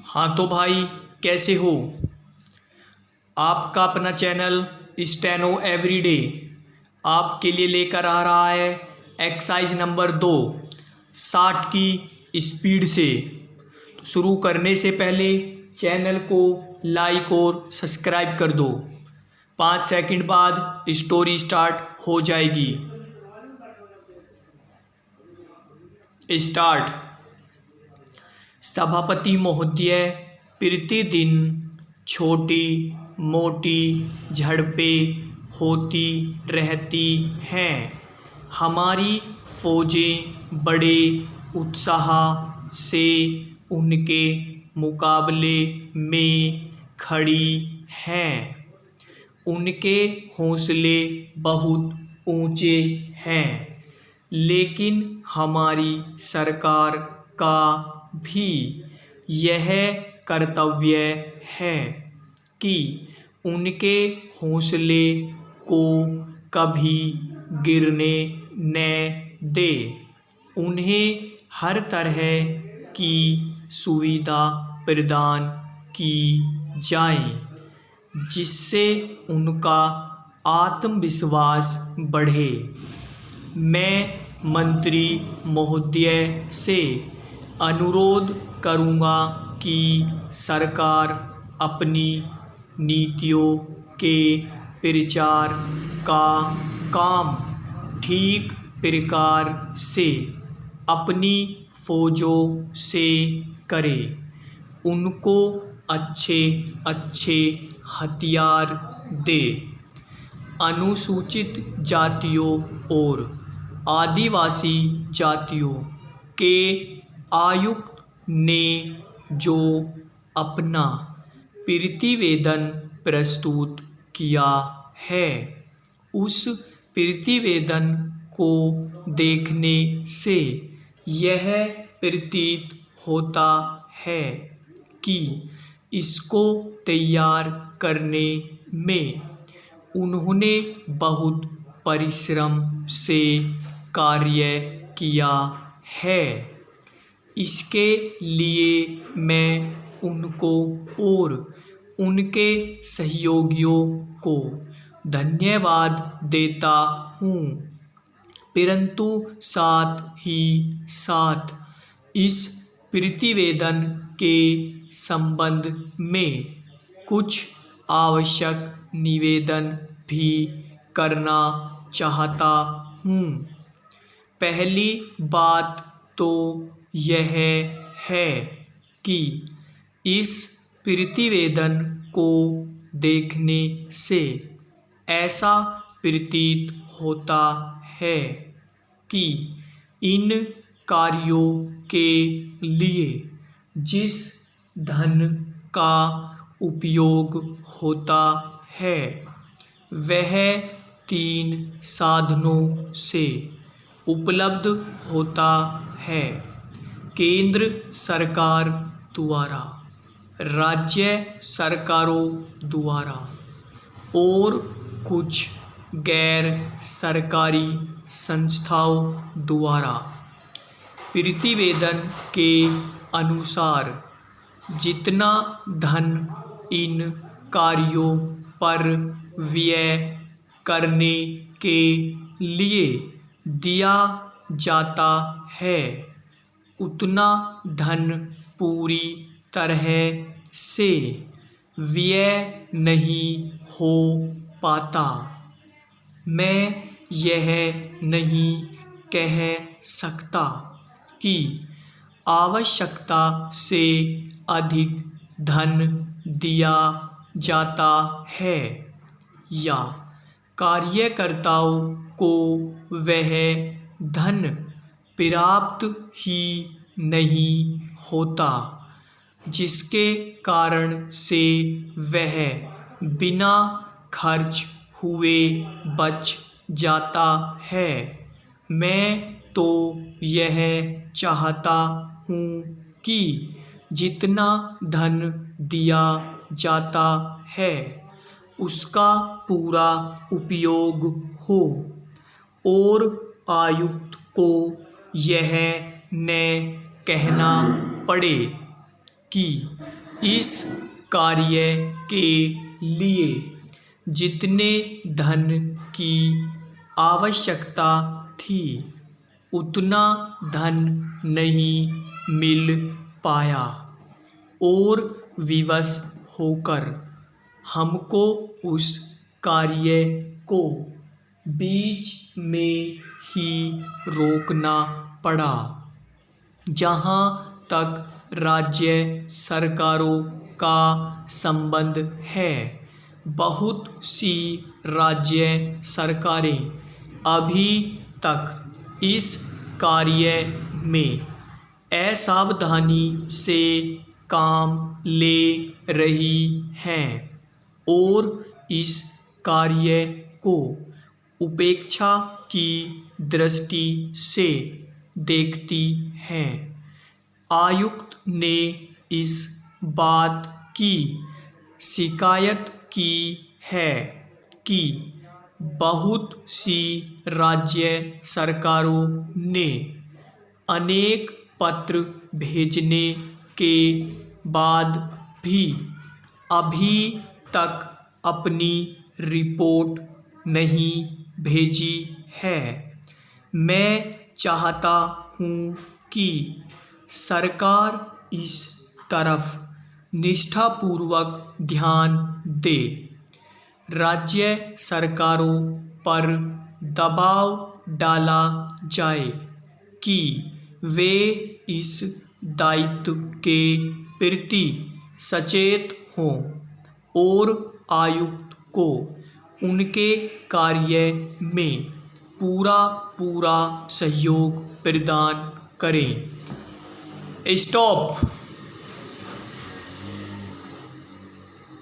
हाँ तो भाई, कैसे हो? आपका अपना चैनल स्टेनो एवरीडे आपके लिए लेकर आ रहा है एक्सरसाइज नंबर 2 60 की स्पीड से। तो शुरू करने से पहले चैनल को लाइक और सब्सक्राइब कर दो। 5 सेकंड बाद स्टोरी स्टार्ट हो जाएगी। स्टार्ट। सभापति महोदय, प्रतिदिन छोटी मोटी झड़पें होती रहती हैं। हमारी फौजें बड़े उत्साह से उनके मुकाबले में खड़ी हैं। उनके हौसले बहुत ऊंचे हैं, लेकिन हमारी सरकार का भी यह कर्तव्य है कि उनके हौसले को कभी गिरने न दे। उन्हें हर तरह की सुविधा प्रदान की जाए, जिससे उनका आत्मविश्वास बढ़े। मैं मंत्री महोदय से अनुरोध करूंगा कि सरकार अपनी नीतियों के प्रचार का काम ठीक प्रकार से अपनी फौजों से करे। उनको अच्छे अच्छे हथियार दे। अनुसूचित जातियों और आदिवासी जातियों के आयुक्त ने जो अपना प्रतिवेदन प्रस्तुत किया है, उस प्रतिवेदन को देखने से यह प्रतीत होता है कि इसको तैयार करने में उन्होंने बहुत परिश्रम से कार्य किया है। इसके लिए मैं उनको और उनके सहयोगियों को धन्यवाद देता हूँ, परंतु साथ ही साथ इस प्रतिवेदन के संबंध में कुछ आवश्यक निवेदन भी करना चाहता हूँ। पहली बात तो यह है कि इस प्रतिवेदन को देखने से ऐसा प्रतीत होता है कि इन कार्यों के लिए जिस धन का उपयोग होता है, वह 3 साधनों से उपलब्ध होता है: केंद्र सरकार द्वारा, राज्य सरकारों द्वारा और कुछ गैर सरकारी संस्थाओं द्वारा। प्रतिवेदन के अनुसार जितना धन इन कार्यों पर व्यय करने के लिए दिया जाता है, उतना धन पूरी तरह से व्यय नहीं हो पाता। मैं यह नहीं कह सकता कि आवश्यकता से अधिक धन दिया जाता है या कार्यकर्ताओं को वह धन प्राप्त ही नहीं होता, जिसके कारण से वह बिना खर्च हुए बच जाता है। मैं तो यह चाहता हूँ कि जितना धन दिया जाता है उसका पूरा उपयोग हो और आयुक्त को यह न कहना पड़े कि इस कार्य के लिए जितने धन की आवश्यकता थी उतना धन नहीं मिल पाया और विवश होकर हमको उस कार्य को बीच में ही रोकना पड़ा। जहाँ तक राज्य सरकारों का संबंध है, बहुत सी राज्य सरकारें अभी तक इस कार्य में असावधानी से काम ले रही हैं और इस कार्य को उपेक्षा की दृष्टि से देखती हैं। आयुक्त ने इस बात की शिकायत की है कि बहुत सी राज्य सरकारों ने अनेक पत्र भेजने के बाद भी अभी तक अपनी रिपोर्ट नहीं भेजी है। मैं चाहता हूँ कि सरकार इस तरफ निष्ठापूर्वक ध्यान दे। राज्य सरकारों पर दबाव डाला जाए कि वे इस दायित्व के प्रति सचेत हों और आयुक्त को उनके कार्य में पूरा सहयोग प्रदान करें। स्टॉप।